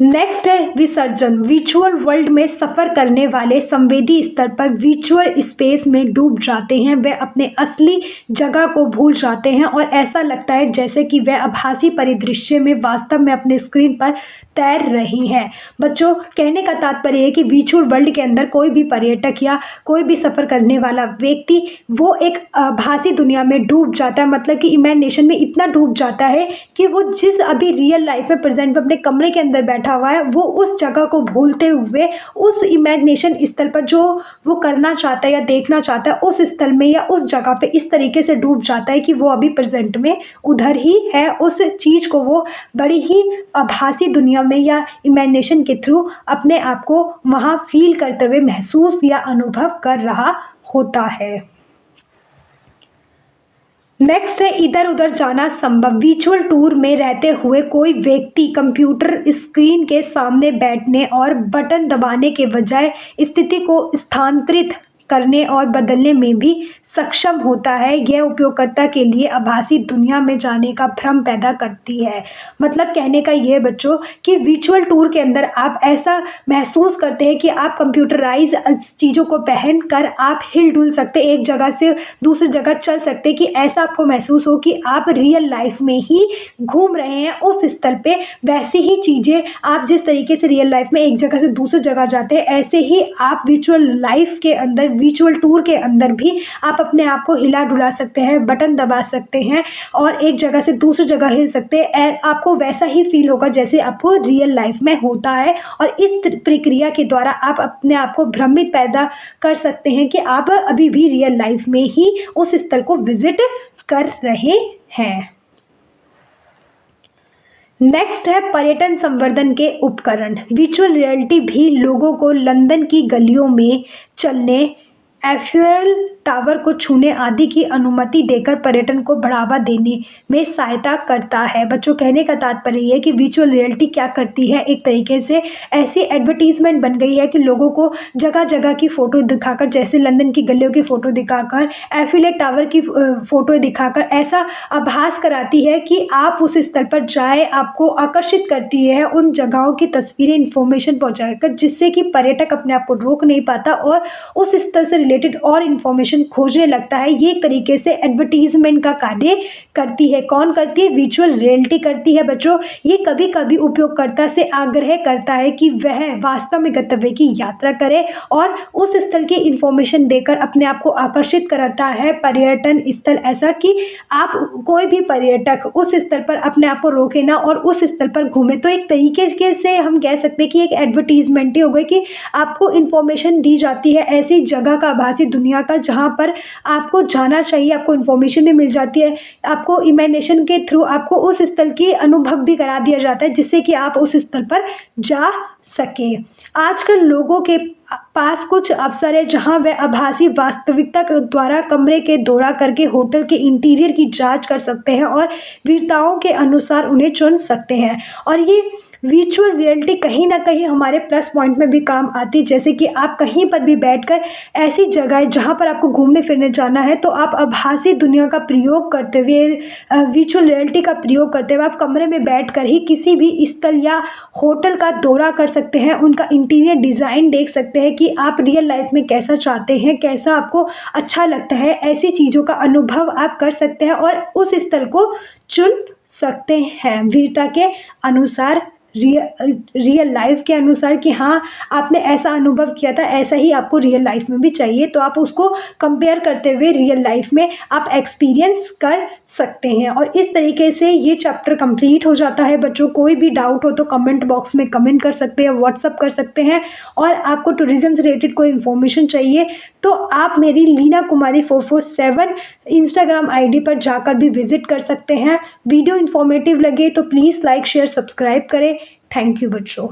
नेक्स्ट है विसर्जन। विजुअल वर्ल्ड में सफ़र करने वाले संवेदी स्तर पर विजुअल स्पेस में डूब जाते हैं। वे अपने असली जगह को भूल जाते हैं और ऐसा लगता है जैसे कि वे आभासी परिदृश्य में वास्तव में अपने स्क्रीन पर तैर रही हैं। बच्चों, कहने का तात्पर्य है कि विजुअल वर्ल्ड के अंदर कोई भी पर्यटक या कोई भी सफ़र करने वाला व्यक्ति वो एक आभासी दुनिया में डूब जाता है, मतलब कि इमेजिनेशन में इतना डूब जाता है कि वो जिस अभी रियल लाइफ में प्रेजेंट में अपने कमरे के अंदर बैठा हुआ है, वो उस जगह को भूलते हुए उस इमेजिनेशन स्थल पर जो वो करना चाहता है या देखना चाहता है, उस स्थल में या उस जगह पे इस तरीके से डूब जाता है कि वो अभी प्रेजेंट में उधर ही है। उस चीज़ को वो बड़ी ही आभासी दुनिया में या इमेजिनेशन के थ्रू अपने आप को वहाँ फील करते हुए महसूस या अनुभव कर रहा होता है। नेक्स्ट है इधर उधर जाना संभव। विजुअल टूर में रहते हुए कोई व्यक्ति कंप्यूटर स्क्रीन के सामने बैठने और बटन दबाने के बजाय स्थिति को स्थानांतरित करने और बदलने में भी सक्षम होता है। यह उपयोगकर्ता के लिए आभासी दुनिया में जाने का भ्रम पैदा करती है। मतलब कहने का ये बच्चों कि विजुअल टूर के अंदर आप ऐसा महसूस करते हैं कि आप कंप्यूटराइज चीज़ों को पहन कर आप हिल डुल सकते, एक जगह से दूसरी जगह चल सकते, कि ऐसा आपको महसूस हो कि आप रियल लाइफ में ही घूम रहे हैं उस स्थल पे। वैसी ही चीज़ें आप जिस तरीके से रियल लाइफ में एक जगह से दूसरी जगह जाते हैं, ऐसे ही आप विजुअल लाइफ के अंदर, विजुअल टूर के अंदर भी आप अपने आप को हिला डुला सकते हैं, बटन दबा सकते हैं और एक जगह से दूसरी जगह हिल सकते हैं। आपको वैसा ही फील होगा जैसे आपको रियल लाइफ में होता है। और इस प्रक्रिया के द्वारा आप अपने आप को भ्रमित पैदा कर सकते हैं कि आप अभी भी रियल लाइफ में ही उस स्थल को विजिट कर रहे हैं। नेक्स्ट है पर्यटन संवर्धन के उपकरण। विजुअल रियलिटी भी लोगों को लंदन की गलियों में चलने, एफिल टावर को छूने आदि की अनुमति देकर पर्यटन को बढ़ावा देने में सहायता करता है। बच्चों, कहने का तात्पर्य ये है कि विजुअल रियलिटी क्या करती है, एक तरीके से ऐसी एडवर्टीजमेंट बन गई है कि लोगों को जगह जगह की फ़ोटो दिखाकर, जैसे लंदन की गलियों की फ़ोटो दिखाकर, एफिल टावर की फ़ोटो दिखाकर ऐसा आभास कराती है कि आप उस स्थल पर जाए, आपको आकर्षित करती है उन जगहों की तस्वीरें, इन्फॉर्मेशन पहुँचाकर, जिससे कि पर्यटक अपने आप को रोक नहीं पाता और उस स्थल से रिलेटेड और इन्फॉर्मेशन खोजने लगता है। ये एक तरीके से एडवर्टीजमेंट का कार्य करती है। कौन करती है? विजुअल रियलिटी करती है। बच्चों, ये कभी कभी उपयोगकर्ता से आग्रह करता है कि वह वास्तव में गंतव्य की यात्रा करे और उस स्थल की इन्फॉर्मेशन देकर अपने आप को आकर्षित कराता है। पर्यटन स्थल ऐसा कि आप कोई भी पर्यटक उस स्थल पर अपने आप को रोके ना और उस स्थल पर घूमे। तो एक तरीके से हम कह सकते हैं कि एक एडवर्टीजमेंट ही हो गई कि आपको इन्फॉर्मेशन दी जाती है ऐसी जगह का, आभासी दुनिया का, जहाँ पर आपको जाना चाहिए, आपको इन्फॉर्मेशन भी मिल जाती है, आपको इमेजिनेशन के थ्रू आपको उस स्थल की अनुभव भी करा दिया जाता है, जिससे कि आप उस स्थल पर जा सके। आजकल लोगों के पास कुछ अवसर है जहां वे आभासी वास्तविकता के द्वारा कमरे के दौरा करके होटल के इंटीरियर की जांच कर सकते हैं और वीरताओं के अनुसार उन्हें चुन सकते हैं। और ये विजुअल रियलिटी कहीं ना कहीं हमारे प्लस पॉइंट में भी काम आती है, जैसे कि आप कहीं पर भी बैठकर ऐसी जगह जहां पर आपको घूमने फिरने जाना है, तो आप आभासी दुनिया का प्रयोग करते हुए, विजुअल रियलिटी का प्रयोग करते हुए आप कमरे में बैठकर ही किसी भी स्थल या होटल का दौरा कर सकते हैं, उनका इंटीरियर डिज़ाइन देख सकते हैं कि आप रियल लाइफ में कैसा चाहते हैं, कैसा आपको अच्छा लगता है, ऐसी चीज़ों का अनुभव आप कर सकते हैं और उस स्थल को चुन सकते हैं वीरता के अनुसार, रियल लाइफ के अनुसार, कि हाँ आपने ऐसा अनुभव किया था, ऐसा ही आपको रियल लाइफ में भी चाहिए। तो आप उसको कंपेयर करते हुए रियल लाइफ में आप एक्सपीरियंस कर सकते हैं। और इस तरीके से ये चैप्टर कंप्लीट हो जाता है। बच्चों, कोई भी डाउट हो तो कमेंट बॉक्स में कमेंट कर सकते हैं, व्हाट्सअप कर सकते हैं। और आपको टूरिज्म से रिलेटेड कोई इन्फॉर्मेशन चाहिए तो आप मेरी लीना कुमारी 447 इंस्टाग्राम ID पर जाकर भी विजिट कर सकते हैं। वीडियो इन्फॉर्मेटिव लगे तो प्लीज़ लाइक शेयर सब्सक्राइब करें। थैंक यू बच्चों।